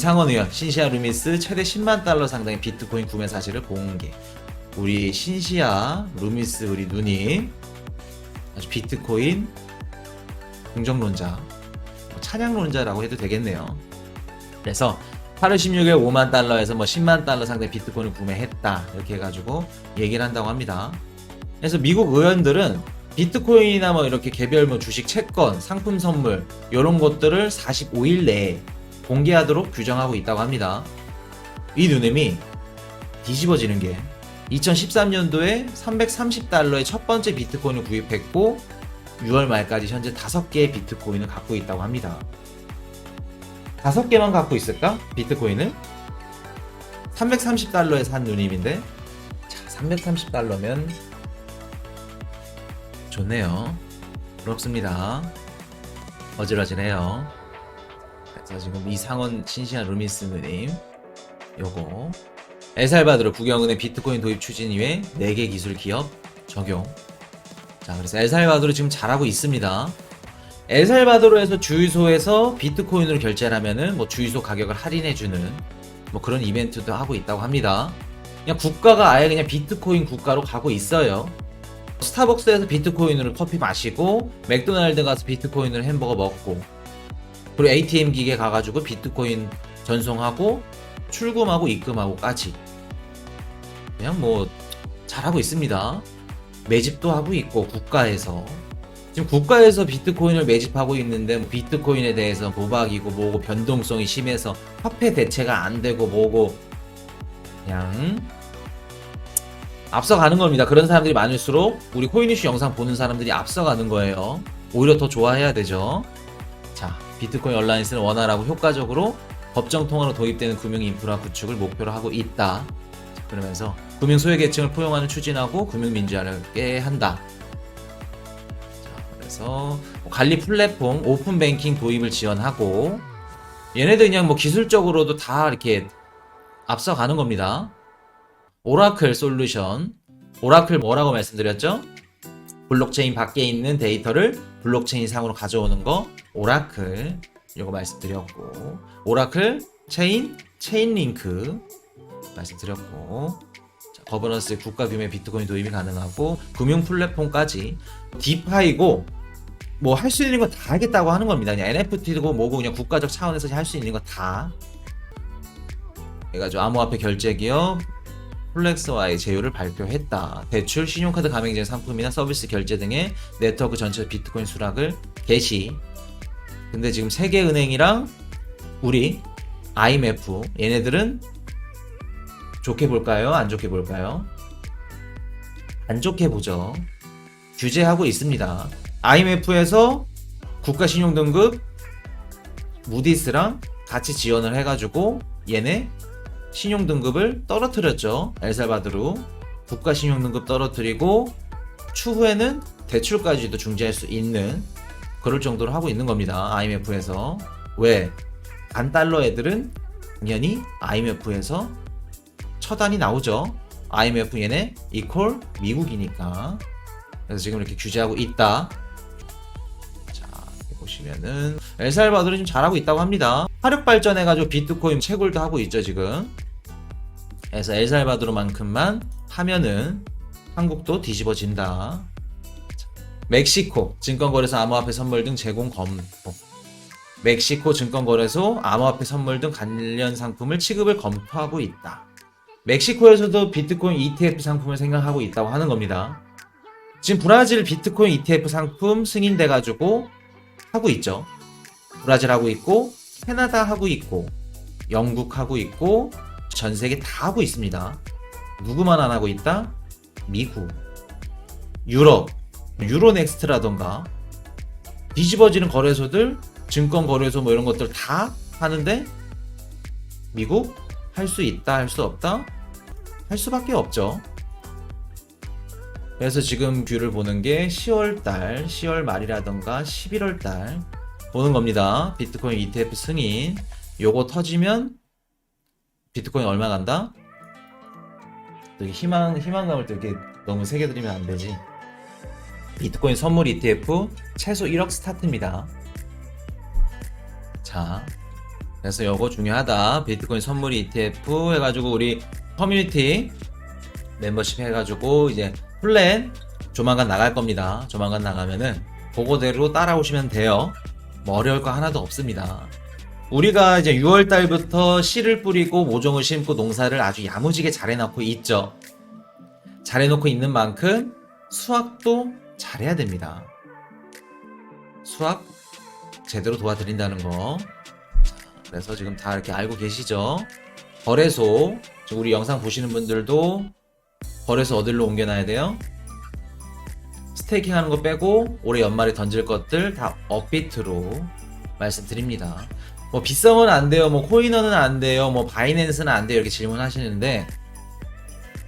이상원 의원, 신시아 루미스 최대 10만 달러 상당의 비트코인 구매 사실을 공개. 우리 신시아 루미스 우리 누님 아주 비트코인 긍정론자, 찬양론자라고 해도 되겠네요. 그래서 8월 16일 5만 달러에서 뭐 10만 달러 상당의 비트코인을 구매했다 이렇게 해가지고 얘기를 한다고 합니다. 그래서 미국 의원들은 비트코인이나 뭐 이렇게 개별 뭐 주식 채권, 상품 선물 이런 것들을 45일 내에 공개하도록 규정하고 있다고 합니다. 이 누님이 뒤집어지는 게 2013년도에 330달러의 첫 번째 비트코인을 구입했고 6월 말까지 현재 5개의 비트코인을 갖고 있다고 합니다. 5개만 갖고 있을까? 비트코인을? 330달러에 산 누님인데 자, 330달러면 좋네요. 부럽습니다. 어질어질해요. 그래서 지금 이상원 신시아 루미스 누님 요거 엘살바도르 국영은행 비트코인 도입 추진 이외 4개 기술 기업 적용. 자, 그래서 엘살바도르 지금 잘하고 있습니다. 엘살바도르에서 주유소에서 비트코인으로 결제를 하면은 뭐 주유소 가격을 할인해주는 뭐 그런 이벤트도 하고 있다고 합니다. 그냥 국가가 아예 그냥 비트코인 국가로 가고 있어요. 스타벅스에서 비트코인으로 커피 마시고 맥도날드 가서 비트코인으로 햄버거 먹고 그리고 ATM 기계 가가지고 비트코인 전송하고 출금하고 입금하고까지 그냥 뭐 잘하고 있습니다. 매집도 하고 있고 국가에서 지금 국가에서 비트코인을 매집하고 있는데 비트코인에 대해서 도박이고 뭐고 변동성이 심해서 화폐 대체가 안 되고 뭐고 그냥 앞서가는 겁니다. 그런 사람들이 많을수록 우리 코인이슈 영상 보는 사람들이 앞서가는 거예요. 오히려 더 좋아해야 되죠. 자, 비트코인 얼라이언스는 원활하고 효과적으로 법정 통화로 도입되는 금융 인프라 구축을 목표로 하고 있다. 자, 그러면서 금융 소외계층을 포용하는 추진하고 금융 민주화를 한다. 자, 그래서 관리 플랫폼 오픈 뱅킹 도입을 지원하고 얘네들 그냥 뭐 기술적으로도 다 이렇게 앞서가는 겁니다. 오라클 솔루션. 오라클 뭐라고 말씀드렸죠? 블록체인 밖에 있는 데이터를 블록체인 상으로 가져오는 거 오라클 이거 말씀드렸고 오라클 체인 체인링크 말씀드렸고 자, 거버넌스 국가 규모의 비트코인 도입이 가능하고 금융 플랫폼까지 디파이고 뭐 할 수 있는 거 다 하겠다고 하는 겁니다. 그냥 NFT고 뭐고 그냥 국가적 차원에서 할 수 있는 거 다 해가지고 암호화폐 결제 기업 플렉스와의 제휴를 발표했다. 대출, 신용카드 가맹점 상품이나 서비스 결제 등의 네트워크 전체 비트코인 수락을 개시. 근데 지금 세계은행이랑 우리 IMF 얘네들은 좋게 볼까요? 안 좋게 볼까요? 안 좋게 보죠. 규제하고 있습니다. IMF에서 국가신용등급 무디스랑 같이 지원을 해가지고 얘네 신용등급을 떨어뜨렸죠. 엘살바도르 국가신용등급 떨어뜨리고 추후에는 대출까지도 중지할 수 있는 그럴 정도로 하고 있는 겁니다. IMF에서. 왜? 반달러 애들은 당연히 IMF에서 처단이 나오죠. IMF 얘네 이퀄 미국이니까. 그래서 지금 이렇게 규제하고 있다. 자, 보시면은 엘살바도르 좀 잘하고 있다고 합니다. 화력 발전해가지고 비트코인 채굴도 하고 있죠 지금. 그래서 엘살바도르만큼만 하면은 한국도 뒤집어진다. 멕시코 증권거래소 암호화폐 선물 등 제공 검토. 멕시코 증권거래소 암호화폐 선물 등 관련 상품을 취급을 검토하고 있다. 멕시코에서도 비트코인 ETF 상품을 생각하고 있다고 하는 겁니다. 지금 브라질 비트코인 ETF 상품 승인돼가지고 하고 있죠. 브라질 하고 있고 캐나다 하고 있고 영국 하고 있고 전 세계 다 하고 있습니다. 누구만 안 하고 있다? 미국, 유럽, 유로넥스트라던가 뒤집어지는 거래소들, 증권거래소 뭐 이런 것들 다 하는데 미국 할 수 있다, 할 수 없다? 할 수밖에 없죠. 그래서 지금 뷰를 보는 게 10월달, 10월 말이라던가 11월달 보는 겁니다. 비트코인 ETF 승인 요거 터지면 비트코인 얼마 간다? 또 희망감을 또 이렇게 너무 세게 드리면 안 되지. 비트코인 선물 ETF 최소 1억 스타트입니다. 자, 그래서 요거 중요하다. 비트코인 선물 ETF 해가지고 우리 커뮤니티 멤버십 해가지고 이제 플랜 조만간 나갈 겁니다. 조만간 나가면은 그거대로 따라오시면 돼요. 뭐 어려울 거 하나도 없습니다. 우리가 이제 6월 달부터 씨를 뿌리고 모종을 심고 농사를 아주 야무지게 잘해놓고 있죠. 잘해놓고 있는 만큼 수확도 잘해야 됩니다. 수확 제대로 도와드린다는 거. 그래서 지금 다 이렇게 알고 계시죠? 거래소, 지금 우리 영상 보시는 분들도 거래소 어디로 옮겨놔야 돼요? 스테이킹 하는 거 빼고 올해 연말에 던질 것들 다 업비트로 말씀드립니다. 뭐 빗썸은 안 돼요, 뭐 코이너는 안 돼요, 뭐 바이낸스는 안 돼요, 이렇게 질문하시는데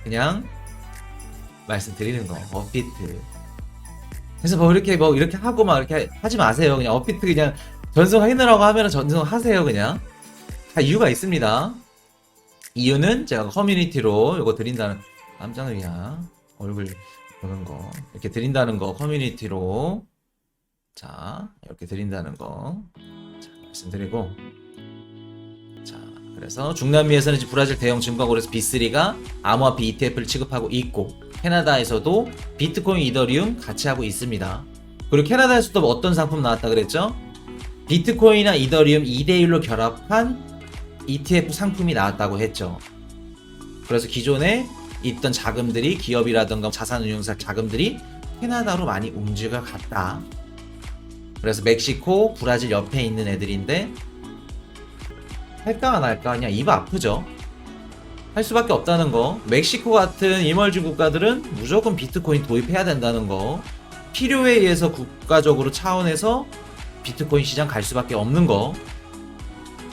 그냥 말씀드리는 거, 업비트. 그래서 뭐 이렇게 하고 막 이렇게 하지 마세요. 그냥 업비트 그냥 전송해놓으라고 하면 전송하세요. 그냥 다 이유가 있습니다. 이유는 제가 커뮤니티로 이거 드린다는, 깜짝 놀이야 얼굴 보는 거 이렇게 드린다는 거, 커뮤니티로 자 이렇게 드린다는 거 자, 말씀드리고, 자 그래서 중남미에서는 지금 브라질 대형 증권거래소 B3가 암호화폐 ETF를 취급하고 있고, 캐나다에서도 비트코인, 이더리움 같이 하고 있습니다. 그리고 캐나다에서도 어떤 상품 나왔다 그랬죠? 비트코인이나 이더리움 2대1로 결합한 ETF 상품이 나왔다고 했죠. 그래서 기존에 있던 자금들이, 기업이라던가 자산운용사 자금들이 캐나다로 많이 움직여 갔다. 그래서 멕시코, 브라질 옆에 있는 애들인데 할까 안 할까 그냥 입 아프죠. 할 수밖에 없다는 거. 멕시코 같은 이멀진 국가들은 무조건 비트코인 도입해야 된다는 거. 필요에 의해서 국가적으로 차원에서 비트코인 시장 갈 수밖에 없는 거.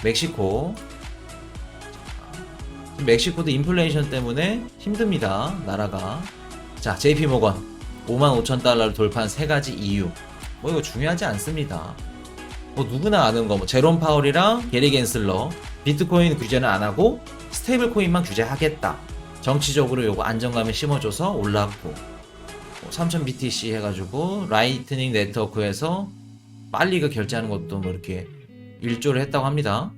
멕시코. 멕시코도 인플레이션 때문에 힘듭니다. 나라가. 자, JP모건 55,000달러를 돌파한 세 가지 이유. 뭐 이거 중요하지 않습니다. 뭐 누구나 아는 거. 뭐 제롬 파월이랑 게리 겐슬러 비트코인 규제는 안 하고 스테이블 코인만 규제하겠다. 정치적으로 요거 안정감을 심어줘서 올랐고, 3000 BTC 해가지고 라이트닝 네트워크에서 빨리 그 결제하는 것도 뭐 이렇게 일조를 했다고 합니다.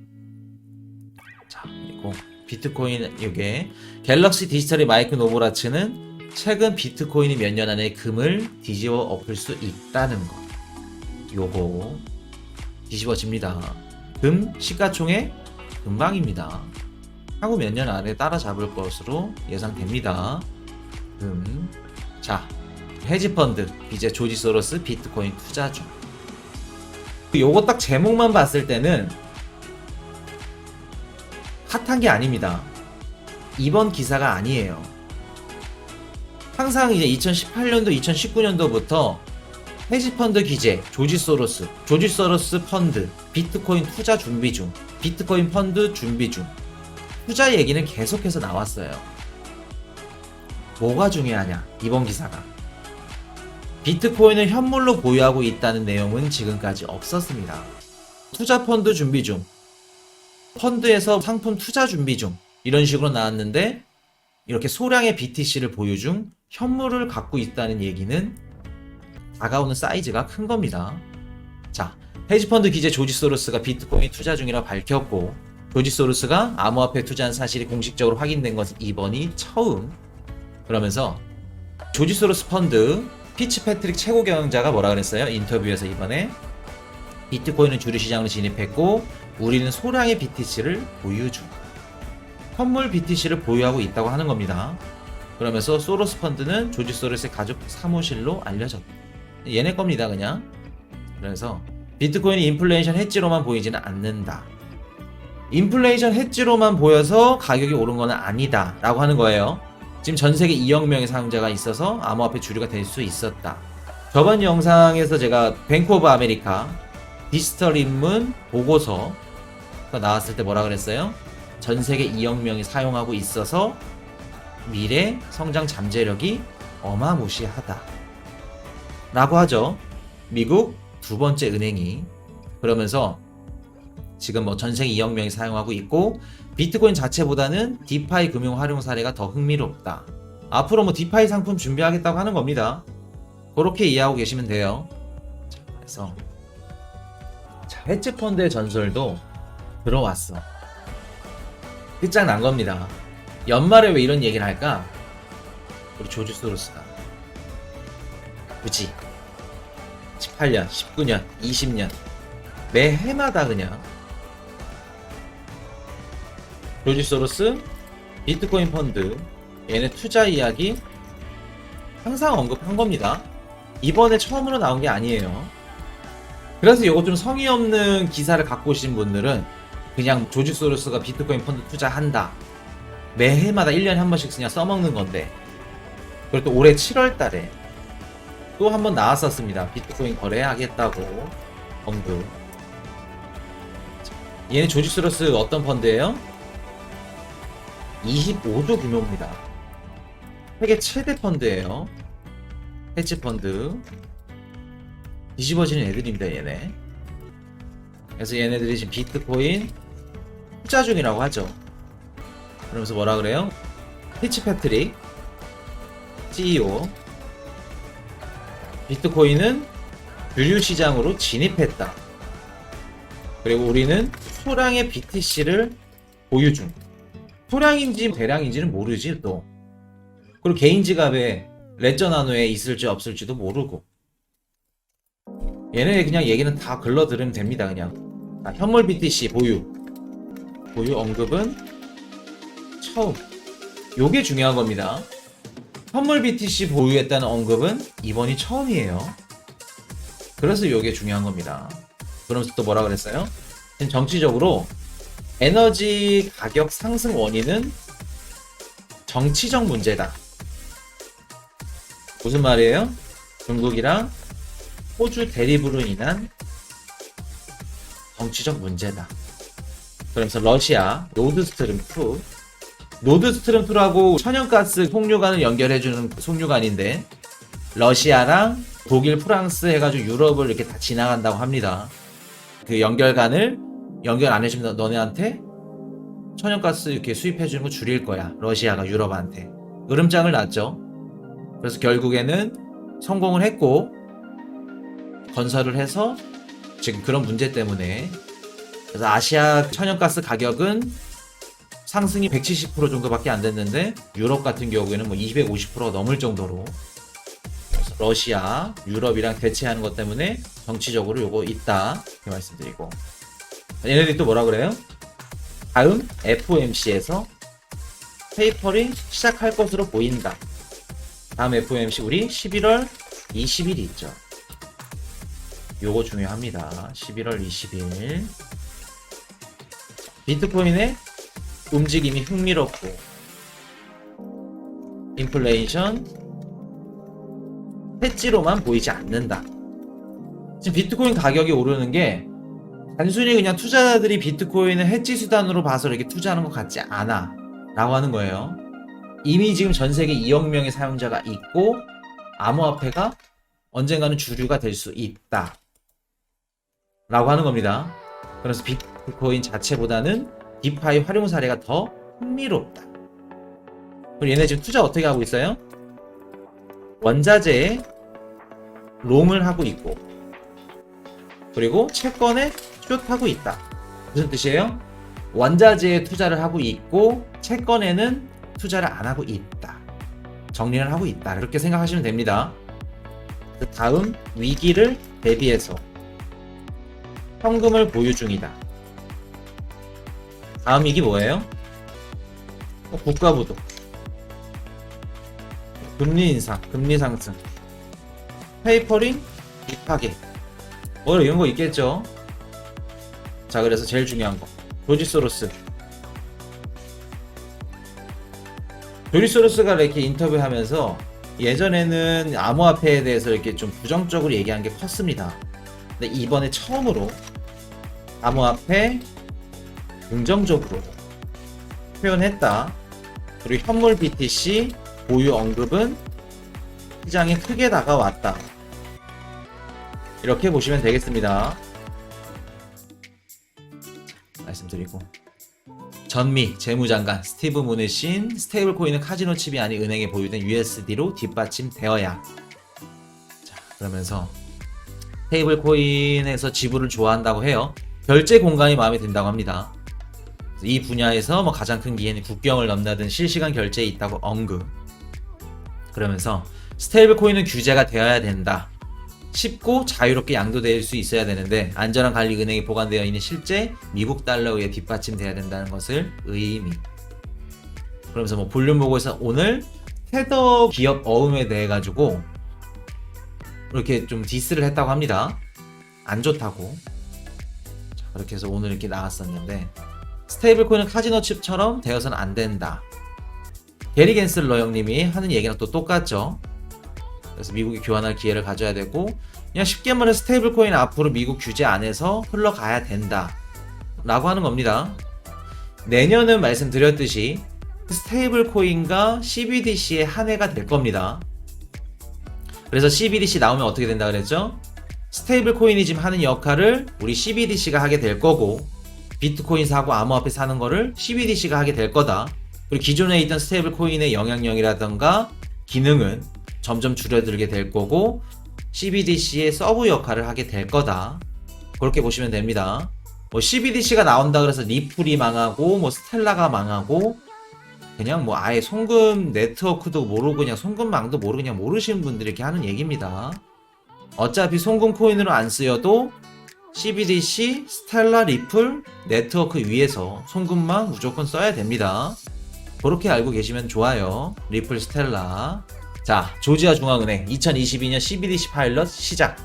자, 그리고 비트코인 이게 갤럭시 디지털의 마이크 노보라츠는 최근 비트코인이 몇 년 안에 금을 뒤집어 엎을 수 있다는 거. 요거 뒤집어집니다. 금 시가총액 금방입니다. 향후 몇 년 안에 따라잡을 것으로 예상됩니다. 자, 헤지펀드 이제 조지 소로스 비트코인 투자 중. 요거 딱 제목만 봤을 때는 핫한 게 아닙니다. 이번 기사가 아니에요. 항상 이제 2018년도, 2019년도부터 헤지펀드 기재, 조지 소로스 펀드, 비트코인 투자 준비 중, 비트코인 펀드 준비 중, 투자 얘기는 계속해서 나왔어요. 뭐가 중요하냐, 이번 기사가. 비트코인을 현물로 보유하고 있다는 내용은 지금까지 없었습니다. 투자 펀드 준비 중, 펀드에서 상품 투자 준비 중, 이런 식으로 나왔는데 이렇게 소량의 BTC를 보유 중 현물을 갖고 있다는 얘기는 다가오는 사이즈가 큰 겁니다. 자, 헤지펀드 기재 조지 소로스가 비트코인 투자 중이라고 밝혔고, 조지 소로스가 암호화폐 투자한 사실이 공식적으로 확인된 것은 이번이 처음. 그러면서 조지 소로스 펀드 피츠 패트릭 최고 경영자가 뭐라 그랬어요? 인터뷰에서 이번에 비트코인은 주류 시장으로 진입했고 우리는 소량의 BTC를 보유 중, 현물 BTC를 보유하고 있다고 하는 겁니다. 그러면서 소로스 펀드는 조지 소로스의 가족 사무실로 알려졌다. 얘네 겁니다, 그냥. 그래서 비트코인이 인플레이션 해지로만 보이지는 않는다. 인플레이션 해지로만 보여서 가격이 오른 건 아니다 라고 하는 거예요. 지금 전세계 2억 명의 사용자가 있어서 암호화폐 주류가 될 수 있었다. 저번 영상에서 제가 뱅크 오브 아메리카 디지털 입문 보고서가 나왔을 때 뭐라 그랬어요? 전세계 2억 명이 사용하고 있어서 미래 성장 잠재력이 어마무시하다 라고 하죠. 미국 두 번째 은행이. 그러면서 지금 뭐 전세계 2억 명이 사용하고 있고 비트코인 자체보다는 디파이 금융 활용 사례가 더 흥미롭다. 앞으로 뭐 디파이 상품 준비하겠다고 하는 겁니다. 그렇게 이해하고 계시면 돼요. 자, 그래서 헤지 펀드의 전설도 들어왔어. 끝장난 겁니다. 연말에 왜 이런 얘기를 할까? 우리 조지 소로스가 굳이 18년, 19년, 20년 매해마다 그냥 조지 소로스, 비트코인 펀드 얘네 투자 이야기 항상 언급한 겁니다. 이번에 처음으로 나온 게 아니에요. 그래서 이거 좀 성의 없는 기사를 갖고 오신 분들은 그냥 조지 소로스가 비트코인 펀드 투자한다. 매해마다 1년에 한 번씩 그냥 써먹는 건데. 그리고 또 올해 7월 달에 또 한 번 나왔었습니다. 비트코인 거래하겠다고 언급. 얘는 조지 소로스 어떤 펀드예요? 25조 규모입니다. 세계 최대 펀드예요. 헤지 펀드. 뒤집어지는 애들입니다, 얘네. 그래서 얘네들이 지금 비트코인 투자 중이라고 하죠. 그러면서 뭐라 그래요? 피츠패트릭 CEO 비트코인은 주류 시장으로 진입했다. 그리고 우리는 소량의 BTC를 보유 중. 소량인지 대량인지는 모르지 또. 그리고 개인 지갑에 레저 나노에 있을지 없을지도 모르고. 얘네 그냥 얘기는 다 글러 들으면 됩니다. 그냥 현물 BTC 보유 언급은 처음. 요게 중요한 겁니다. 현물 BTC 보유했다는 언급은 이번이 처음이에요. 그래서 요게 중요한 겁니다. 그러면서 또 뭐라 그랬어요? 지금 정치적으로 에너지 가격 상승 원인은 정치적 문제다. 무슨 말이에요? 중국이랑 호주 대립으로 인한 정치적 문제다. 그러면서 러시아 노드스트림2 노드스트림2라고 천연가스 송유관을 연결해주는 송유관인데 러시아랑 독일, 프랑스 해가지고 유럽을 이렇게 다 지나간다고 합니다. 그 연결관을 연결 안 해주면 너네한테 천연가스 이렇게 수입해주는 거 줄일 거야. 러시아가 유럽한테. 으름장을 놨죠. 그래서 결국에는 성공을 했고 건설을 해서 지금 그런 문제 때문에 그래서 아시아 천연가스 가격은 상승이 170% 정도밖에 안 됐는데 유럽 같은 경우에는 뭐 250%가 넘을 정도로 그래서 러시아, 유럽이랑 대체하는 것 때문에 정치적으로 요거 있다 이렇게 말씀드리고 얘네들이 또 뭐라 그래요? 다음 FOMC에서 테이퍼링 시작할 것으로 보인다. 다음 FOMC 우리 11월 20일이 있죠. 요거 중요합니다. 11월 20일 비트코인의 움직임이 흥미롭고 인플레이션 해지로만 보이지 않는다. 지금 비트코인 가격이 오르는 게 단순히 그냥 투자자들이 비트코인을 해지 수단으로 봐서 이렇게 투자하는 것 같지 않아 라고 하는 거예요. 이미 지금 전 세계 2억 명의 사용자가 있고 암호화폐가 언젠가는 주류가 될 수 있다 라고 하는 겁니다. 그래서 비트코인 자체보다는 디파이 활용 사례가 더 흥미롭다. 그리고 얘네 지금 투자 어떻게 하고 있어요? 원자재에 롱을 하고 있고 그리고 채권에 숏하고 있다. 무슨 뜻이에요? 원자재에 투자를 하고 있고 채권에는 투자를 안 하고 있다. 정리를 하고 있다. 이렇게 생각하시면 됩니다. 그 다음 위기를 대비해서 현금을 보유 중이다. 다음 위기 뭐예요? 국가 부도, 금리 인상, 금리 상승, 페이퍼링, 입하게 뭐 이런 거 있겠죠. 자, 그래서 제일 중요한 거 조지 소로스. 조지 소로스가 이렇게 인터뷰하면서 예전에는 암호화폐에 대해서 이렇게 좀 부정적으로 얘기한 게 컸습니다. 근데 이번에 처음으로 암호화폐 긍정적으로 표현했다. 그리고 현물 BTC 보유 언급은 시장에 크게 다가왔다. 이렇게 보시면 되겠습니다. 말씀드리고 전미 재무장관 스티브 무니신 스테이블 코인은 카지노 칩이 아닌 은행에 보유된 USD로 뒷받침되어야. 자, 그러면서 스테이블 코인에서 지불을 좋아한다고 해요. 결제 공간이 마음에 든다고 합니다. 이 분야에서 뭐 가장 큰 기회는 국경을 넘나든 실시간 결제에 있다고 언급. 그러면서 스테이블 코인은 규제가 되어야 된다. 쉽고 자유롭게 양도될 수 있어야 되는데 안전한 관리 은행에 보관되어 있는 실제 미국 달러에 의해 뒷받침돼야 된다는 것을 의미. 그러면서 뭐 볼륨 보고서 오늘 테더 기업 어음에 대해 가지고 이렇게 좀 디스를 했다고 합니다. 안 좋다고. 자, 그렇게 해서 오늘 이렇게 나왔었는데 스테이블 코인은 카지노 칩처럼 되어서는 안 된다. 게리 겐슬러 형님이 하는 얘기랑 또 똑같죠. 그래서 미국이 교환할 기회를 가져야 되고 그냥 쉽게 말해 스테이블 코인 앞으로 미국 규제 안에서 흘러가야 된다 라고 하는 겁니다. 내년은 말씀드렸듯이 스테이블 코인과 CBDC의 한 해가 될 겁니다. 그래서 CBDC 나오면 어떻게 된다 그랬죠? 스테이블 코인이 지금 하는 역할을 우리 CBDC가 하게 될 거고 비트코인 사고 암호화폐 사는 거를 CBDC가 하게 될 거다. 그리고 기존에 있던 스테이블 코인의 영향력이라던가 기능은 점점 줄어들게 될 거고 CBDC의 서브 역할을 하게 될 거다. 그렇게 보시면 됩니다. 뭐 CBDC가 나온다 그래서 리플이 망하고 뭐 스텔라가 망하고 그냥 뭐 아예 송금 네트워크도 모르고 그냥 송금망도 모르고 그냥 모르시는 분들이 이렇게 하는 얘기입니다. 어차피 송금 코인으로 안 쓰여도 CBDC, 스텔라, 리플 네트워크 위에서 송금망 무조건 써야 됩니다. 그렇게 알고 계시면 좋아요. 리플, 스텔라. 자, 조지아 중앙은행 2022년 CBDC 파일럿 시작.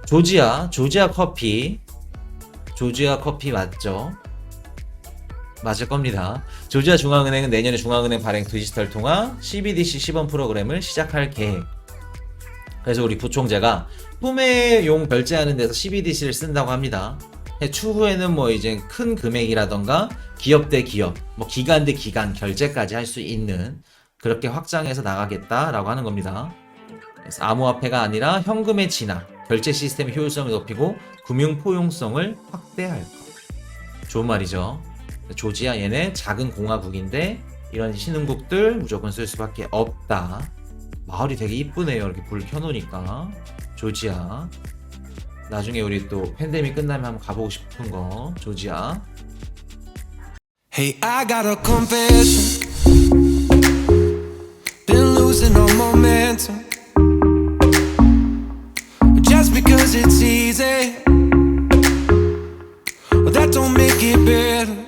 조지아 커피 맞죠? 맞을 겁니다. 조지아 중앙은행은 내년에 중앙은행 발행 디지털 통화 CBDC 시범 프로그램을 시작할 계획. 그래서 우리 부총재가 소매용 결제하는 데서 CBDC를 쓴다고 합니다. 추후에는 뭐 이제 큰 금액이라던가 기업 대 기업, 뭐 기간 대 기간 결제까지 할 수 있는 그렇게 확장해서 나가겠다라고 하는 겁니다. 그래서 암호화폐가 아니라 현금의 진화, 결제 시스템의 효율성을 높이고 금융 포용성을 확대할 것. 좋은 말이죠. 조지아 얘네 작은 공화국인데 이런 신흥국들 무조건 쓸 수밖에 없다. 마을이 되게 이쁘네요. 이렇게 불 켜놓으니까. 조지아. 나중에 우리 또 팬데믹 끝나면 한번 가보고 싶은 거. 조지아. Hey, I got a confession. Been losing all momentum. Just because it's easy, well, that don't make it better.